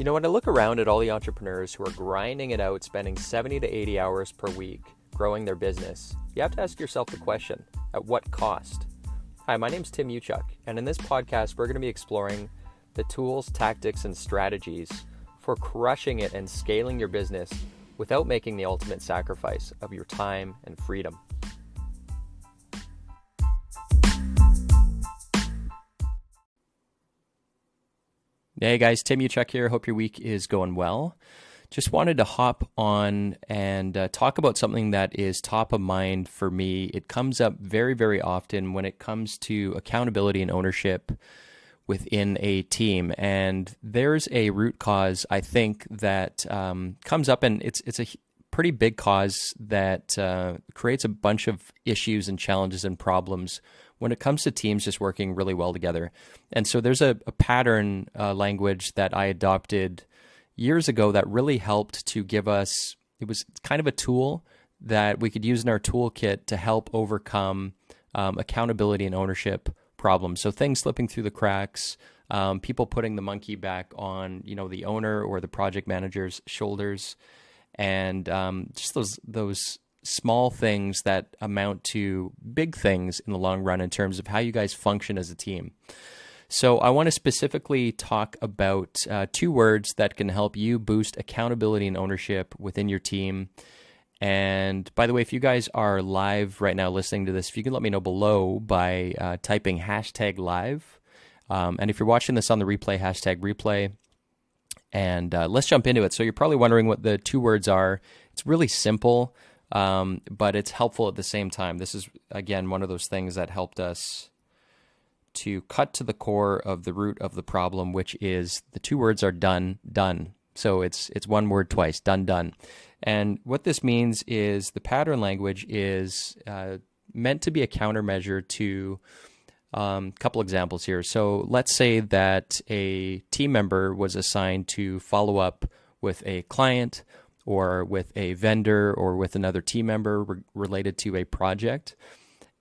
You know, when I look around at all the entrepreneurs who are grinding it out, spending 70 to 80 hours per week growing their business, you have to ask yourself the question, at what cost? Hi, my name's Tim Uchuk, and in this podcast, we're going to be exploring the tools, tactics, and strategies for crushing it and scaling your business without making the ultimate sacrifice of your time and freedom. Hey guys, Tim Uchuk here. Hope your week is going well. Just wanted to hop on and talk about something that is top of mind for me. It comes up very, very often when it comes to accountability and ownership within a team. And there's a root cause, I think, that comes up, and it's a pretty big cause that creates a bunch of issues and challenges and problems when it comes to teams just working really well together. And so there's a pattern language that I adopted years ago that really helped to give us, it was kind of a tool that we could use in our toolkit to help overcome accountability and ownership problems. So things slipping through the cracks, people putting the monkey back on, the owner or the project manager's shoulders, and just those small things that amount to big things in the long run in terms of how you guys function as a team. So I want to specifically talk about two words that can help you boost accountability and ownership within your team. And by the way, if you guys are live right now listening to this, if you can let me know below by typing hashtag live. And if you're watching this on the replay, hashtag replay. And let's jump into it. So you're probably wondering what the two words are. It's really simple, but it's helpful at the same time. This is, again, one of those things that helped us to cut to the core of the root of the problem, which is the two words are done, done. So it's one word twice, done, done. And what this means is the pattern language is meant to be a countermeasure to a couple examples here. So let's say that a team member was assigned to follow up with a client or with a vendor or with another team member related to a project,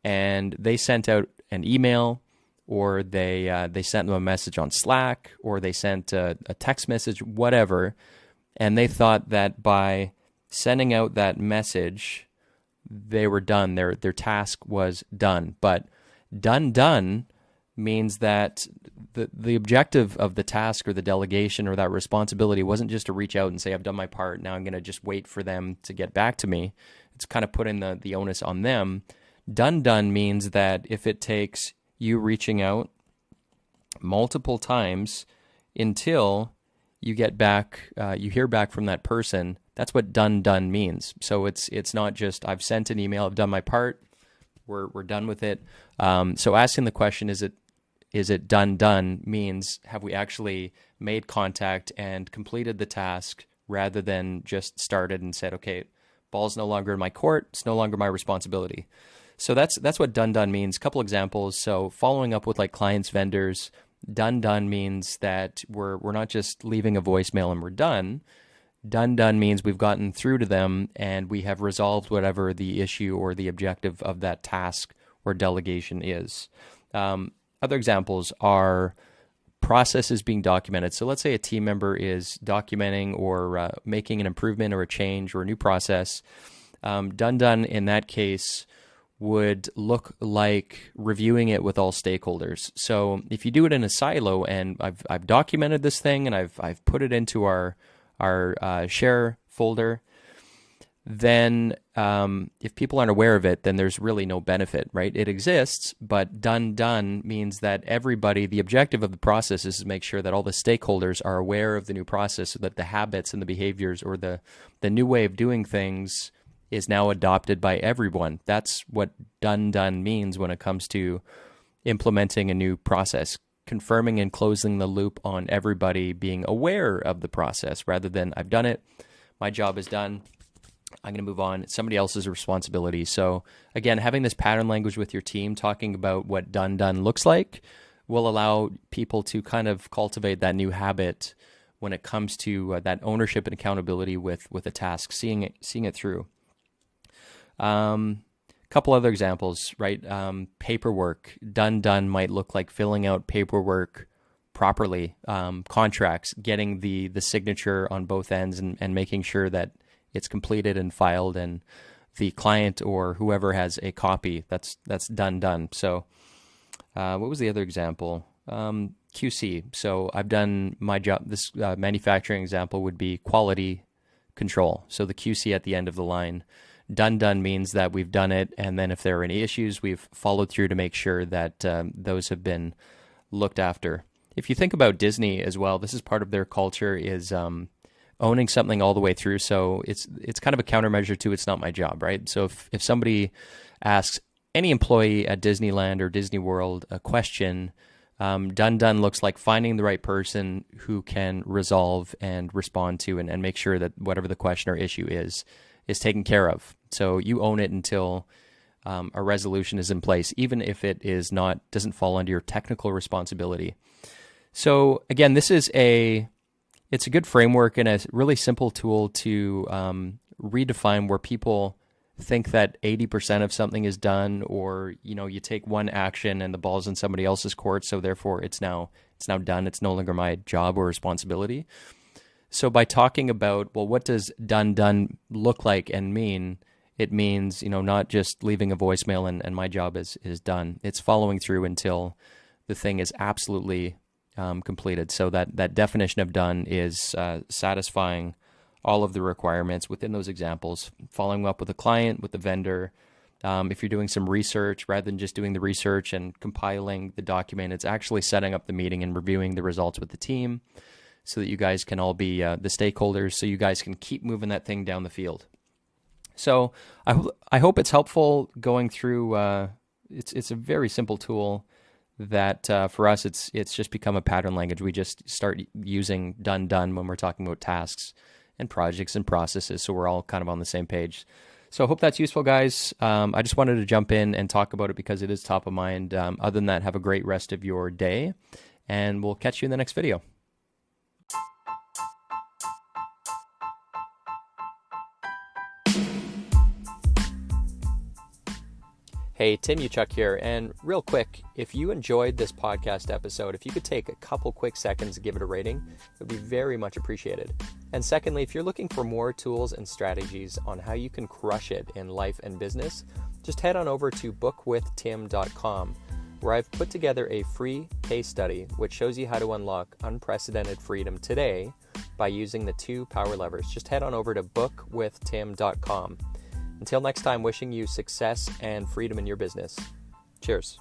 and they sent out an email, or they sent them a message on Slack, or they sent a text message, whatever, and they thought that by sending out that message, they were done. Their task was done. But done means that the objective of the task or the delegation or that responsibility wasn't just to reach out and say, I've done my part, now I'm going to just wait for them to get back to me. It's kind of putting the onus on them. Done means that if it takes you reaching out multiple times until you get back, you hear back from that person, that's what done means. So it's not just I've sent an email, I've done my part, we're done with it. So asking the question, is it done means have we actually made contact and completed the task rather than just started and said, okay, ball's no longer in my court, it's no longer my responsibility. So that's what done means. A couple examples. So following up with like clients, vendors, done means that we're not just leaving a voicemail and we're done. Done means we've gotten through to them and we have resolved whatever the issue or the objective of that task or delegation is. Other examples are processes being documented. So let's say a team member is documenting or making an improvement or a change or a new process. Done in that case would look like reviewing it with all stakeholders. So if you do it in a silo, and I've documented this thing and I've put it into our share folder, then if people aren't aware of it, then there's really no benefit, right? It exists, but done means that everybody, the objective of the process is to make sure that all the stakeholders are aware of the new process so that the habits and the behaviors or the new way of doing things is now adopted by everyone. That's what done means when it comes to implementing a new process, confirming and closing the loop on everybody being aware of the process rather than I've done it, my job is done, I'm going to move on, it's somebody else's responsibility. So again, having this pattern language with your team, talking about what done looks like, will allow people to kind of cultivate that new habit when it comes to that ownership and accountability with a task, seeing it through. Couple other examples, right? Paperwork. Done might look like filling out paperwork properly, contracts, getting the signature on both ends and making sure that it's completed and filed, and the client or whoever has a copy, that's done. So what was the other example? QC. So I've done my job. This manufacturing example would be quality control. So the QC at the end of the line. Done means that we've done it, and then if there are any issues, we've followed through to make sure that those have been looked after. If you think about Disney as well, this is part of their culture, is owning something all the way through. So it's kind of a countermeasure to it's not my job, right? So if somebody asks any employee at Disneyland or Disney World a question, done looks like finding the right person who can resolve and respond to and make sure that whatever the question or issue is taken care of. So you own it until a resolution is in place, even if it doesn't fall under your technical responsibility. So again, it's a good framework and a really simple tool to redefine where people think that 80% of something is done, or you take one action and the ball's in somebody else's court, so therefore it's now done. It's no longer my job or responsibility. So by talking about, well, what does done look like and mean? It means, not just leaving a voicemail and my job is done. It's following through until the thing is absolutely completed. So that definition of done is satisfying all of the requirements within those examples, following up with a client, with the vendor. If you're doing some research, rather than just doing the research and compiling the document, it's actually setting up the meeting and reviewing the results with the team, so that you guys can all be the stakeholders, so you guys can keep moving that thing down the field. So I hope it's helpful going through. It's a very simple tool that for us it's just become a pattern language. We just start using done when we're talking about tasks and projects and processes, so we're all kind of on the same page. So I hope that's useful, guys. I just wanted to jump in and talk about it because it is top of mind. Other than that, have a great rest of your day, and we'll catch you in the next video. Hey, Tim Uchuk here, and real quick, if you enjoyed this podcast episode, if you could take a couple quick seconds to give it a rating, it would be very much appreciated. And secondly, if you're looking for more tools and strategies on how you can crush it in life and business, just head on over to bookwithtim.com, where I've put together a free case study which shows you how to unlock unprecedented freedom today by using the 2 power levers. Just head on over to bookwithtim.com. Until next time, wishing you success and freedom in your business. Cheers.